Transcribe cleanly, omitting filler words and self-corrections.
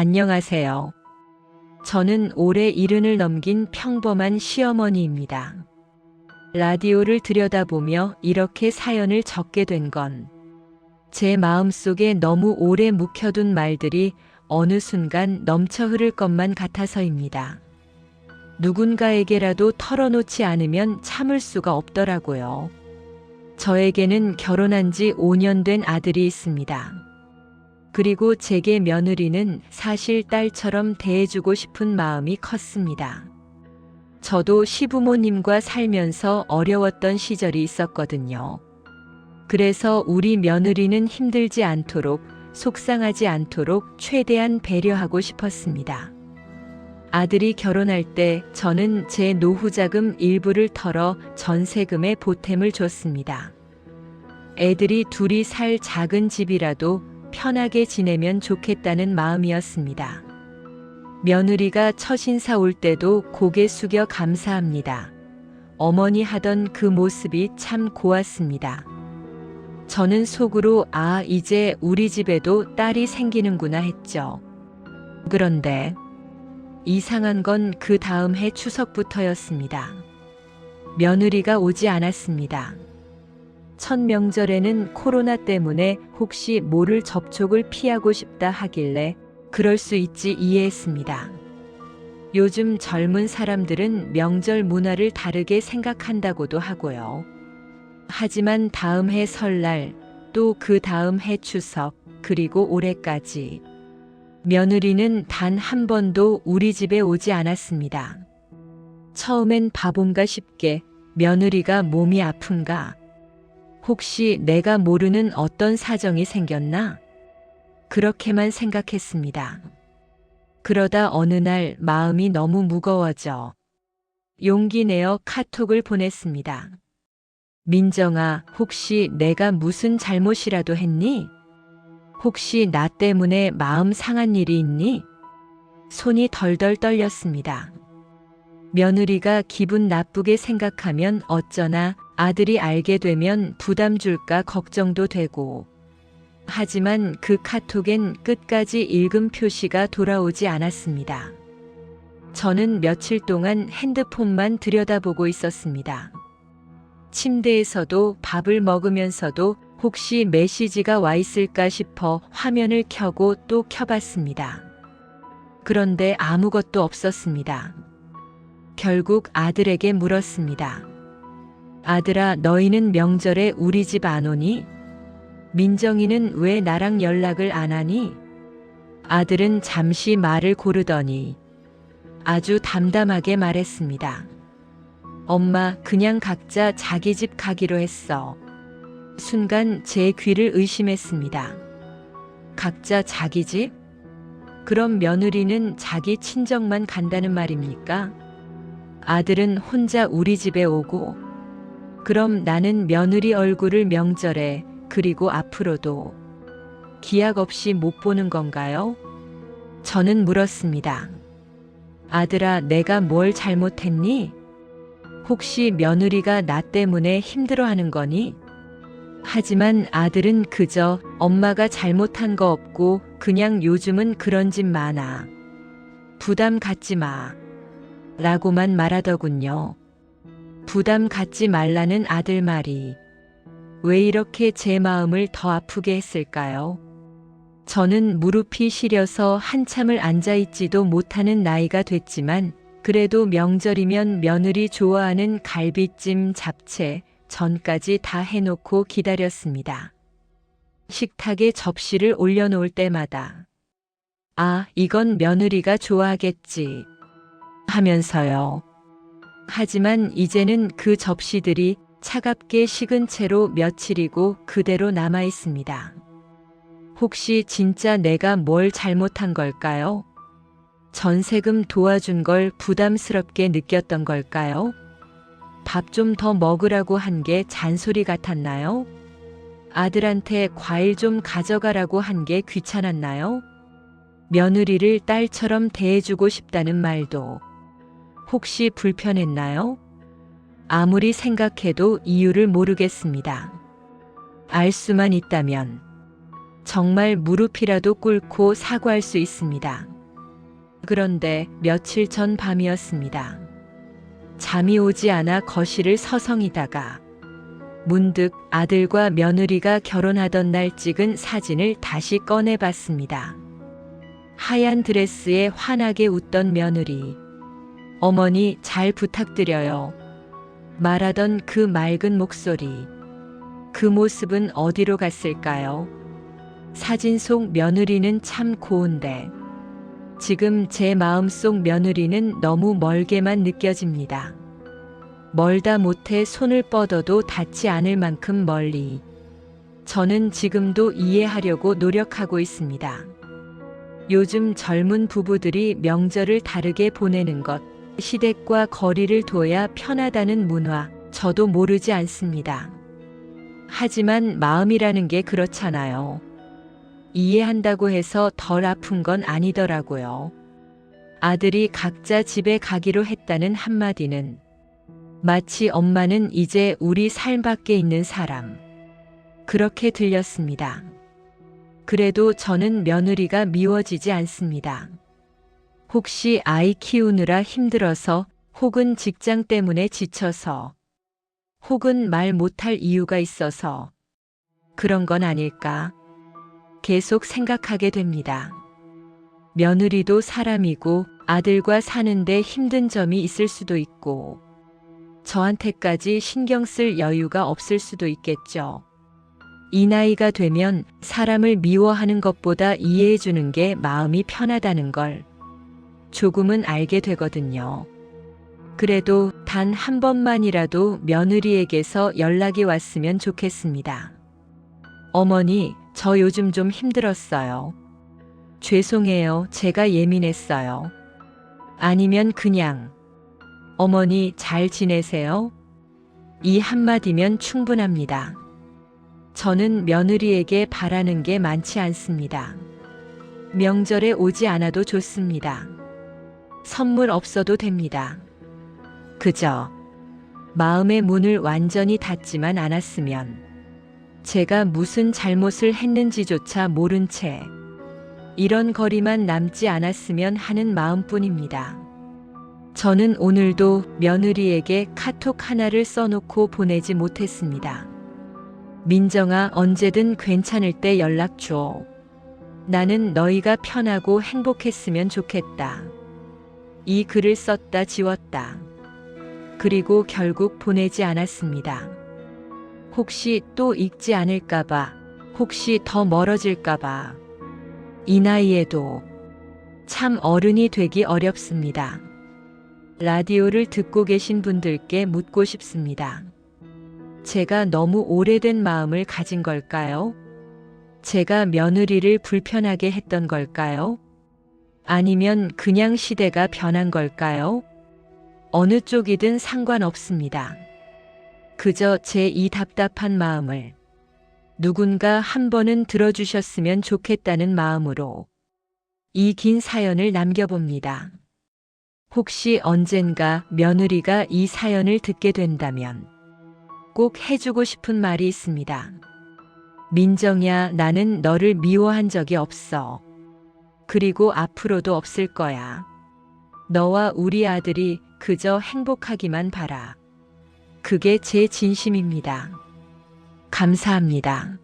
안녕하세요. 저는 올해 70을 넘긴 평범한 시어머니입니다. 라디오를 들여다보며 이렇게 사연을 적게 된 건 제 마음속에 너무 오래 묵혀둔 말들이 어느 순간 넘쳐 흐를 것만 같아서입니다. 누군가에게라도 털어놓지 않으면 참을 수가 없더라고요. 저에게는 결혼한 지 5년 된 아들이 있습니다. 그리고 제게 며느리는 사실 딸처럼 대해주고 싶은 마음이 컸습니다. 저도 시부모님과 살면서 어려웠던 시절이 있었거든요. 그래서 우리 며느리는 힘들지 않도록, 속상하지 않도록 최대한 배려하고 싶었습니다. 아들이 결혼할 때 저는 제 노후자금 일부를 털어 전세금에 보탬을 줬습니다. 애들이 둘이 살 작은 집이라도 편하게 지내면 좋겠다는 마음이었습니다. 며느리가 첫인사 올 때도 고개 숙여 감사합니다. 어머니 하던 그 모습이 참 고왔습니다. 저는 속으로 이제 우리 집에도 딸이 생기는구나 했죠. 그런데 이상한 건 그 다음 해 추석부터였습니다. 며느리가 오지 않았습니다. 첫 명절에는 코로나 때문에 혹시 모를 접촉을 피하고 싶다 하길래 그럴 수 있지 이해했습니다. 요즘 젊은 사람들은 명절 문화를 다르게 생각한다고도 하고요. 하지만 다음 해 설날, 또 그 다음 해 추석, 그리고 올해까지 며느리는 단 한 번도 우리 집에 오지 않았습니다. 처음엔 바본가 싶게 며느리가 몸이 아픈가? 혹시 내가 모르는 어떤 사정이 생겼나? 그렇게만 생각했습니다. 그러다 어느 날 마음이 너무 무거워져 용기 내어 카톡을 보냈습니다. 민정아, 혹시 내가 무슨 잘못이라도 했니? 혹시 나 때문에 마음 상한 일이 있니? 손이 덜덜 떨렸습니다. 며느리가 기분 나쁘게 생각하면 어쩌나, 아들이 알게 되면 부담 줄까 걱정도 되고. 하지만 그 카톡엔 끝까지 읽음 표시가 돌아오지 않았습니다. 저는 며칠 동안 핸드폰만 들여다보고 있었습니다. 침대에서도 밥을 먹으면서도 혹시 메시지가 와 있을까 싶어 화면을 켜고 또 켜봤습니다. 그런데 아무것도 없었습니다. 결국 아들에게 물었습니다. 아들아, 너희는 명절에 우리 집 안 오니? 민정이는 왜 나랑 연락을 안 하니? 아들은 잠시 말을 고르더니 아주 담담하게 말했습니다. 엄마, 그냥 각자 자기 집 가기로 했어. 순간 제 귀를 의심했습니다. 각자 자기 집? 그럼 며느리는 자기 친정만 간다는 말입니까? 아들은 혼자 우리 집에 오고, 그럼 나는 며느리 얼굴을 명절에, 그리고 앞으로도 기약 없이 못 보는 건가요? 저는 물었습니다. 아들아, 내가 뭘 잘못했니? 혹시 며느리가 나 때문에 힘들어하는 거니? 하지만 아들은 그저 엄마가 잘못한 거 없고 그냥 요즘은 그런 집 많아. 부담 갖지 마. 라고만 말하더군요. 부담 갖지 말라는 아들 말이 왜 이렇게 제 마음을 더 아프게 했을까요? 저는 무릎이 시려서 한참을 앉아있지도 못하는 나이가 됐지만 그래도 명절이면 며느리 좋아하는 갈비찜, 잡채, 전까지 다 해놓고 기다렸습니다. 식탁에 접시를 올려놓을 때마다 이건 며느리가 좋아하겠지 하면서요. 하지만 이제는 그 접시들이 차갑게 식은 채로 며칠이고 그대로 남아 있습니다. 혹시 진짜 내가 뭘 잘못한 걸까요? 전세금 도와준 걸 부담스럽게 느꼈던 걸까요? 밥 좀 더 먹으라고 한 게 잔소리 같았나요? 아들한테 과일 좀 가져가라고 한 게 귀찮았나요? 며느리를 딸처럼 대해주고 싶다는 말도 혹시 불편했나요? 아무리 생각해도 이유를 모르겠습니다. 알 수만 있다면 정말 무릎이라도 꿇고 사과할 수 있습니다. 그런데 며칠 전 밤이었습니다. 잠이 오지 않아 거실을 서성이다가 문득 아들과 며느리가 결혼하던 날 찍은 사진을 다시 꺼내봤습니다. 하얀 드레스에 환하게 웃던 며느리. 어머니 잘 부탁드려요. 말하던 그 맑은 목소리. 그 모습은 어디로 갔을까요? 사진 속 며느리는 참 고운데 지금 제 마음속 며느리는 너무 멀게만 느껴집니다. 멀다 못해 손을 뻗어도 닿지 않을 만큼 멀리. 저는 지금도 이해하려고 노력하고 있습니다. 요즘 젊은 부부들이 명절을 다르게 보내는 것, 시댁과 거리를 둬야 편하다는 문화, 저도 모르지 않습니다. 하지만 마음이라는 게 그렇잖아요. 이해한다고 해서 덜 아픈 건 아니더라고요. 아들이 각자 집에 가기로 했다는 한마디는 마치 엄마는 이제 우리 삶 밖에 있는 사람. 그렇게 들렸습니다. 그래도 저는 며느리가 미워지지 않습니다. 혹시 아이 키우느라 힘들어서 혹은 직장 때문에 지쳐서 혹은 말 못할 이유가 있어서 그런 건 아닐까? 계속 생각하게 됩니다. 며느리도 사람이고 아들과 사는데 힘든 점이 있을 수도 있고 저한테까지 신경 쓸 여유가 없을 수도 있겠죠. 이 나이가 되면 사람을 미워하는 것보다 이해해 주는 게 마음이 편하다는 걸 조금은 알게 되거든요. 그래도 단 한 번만이라도 며느리에게서 연락이 왔으면 좋겠습니다. 어머니, 저 요즘 좀 힘들었어요. 죄송해요. 제가 예민했어요. 아니면 그냥 어머니 잘 지내세요? 이 한마디면 충분합니다. 저는 며느리에게 바라는 게 많지 않습니다. 명절에 오지 않아도 좋습니다. 선물 없어도 됩니다. 그저 마음의 문을 완전히 닫지만 않았으면 제가 무슨 잘못을 했는지조차 모른 채 이런 거리만 남지 않았으면 하는 마음뿐입니다. 저는 오늘도 며느리에게 카톡 하나를 써놓고 보내지 못했습니다. 민정아, 언제든 괜찮을 때 연락 줘. 나는 너희가 편하고 행복했으면 좋겠다. 이 글을 썼다 지웠다. 그리고 결국 보내지 않았습니다. 혹시 또 읽지 않을까봐, 혹시 더 멀어질까봐. 이 나이에도 참 어른이 되기 어렵습니다. 라디오를 듣고 계신 분들께 묻고 싶습니다. 제가 너무 오래된 마음을 가진 걸까요? 제가 며느리를 불편하게 했던 걸까요? 아니면 그냥 시대가 변한 걸까요? 어느 쪽이든 상관없습니다. 그저 제 이 답답한 마음을 누군가 한 번은 들어주셨으면 좋겠다는 마음으로 이 긴 사연을 남겨봅니다. 혹시 언젠가 며느리가 이 사연을 듣게 된다면 꼭 해주고 싶은 말이 있습니다. 민정이야, 나는 너를 미워한 적이 없어. 그리고 앞으로도 없을 거야. 너와 우리 아들이 그저 행복하기만 바라. 그게 제 진심입니다. 감사합니다.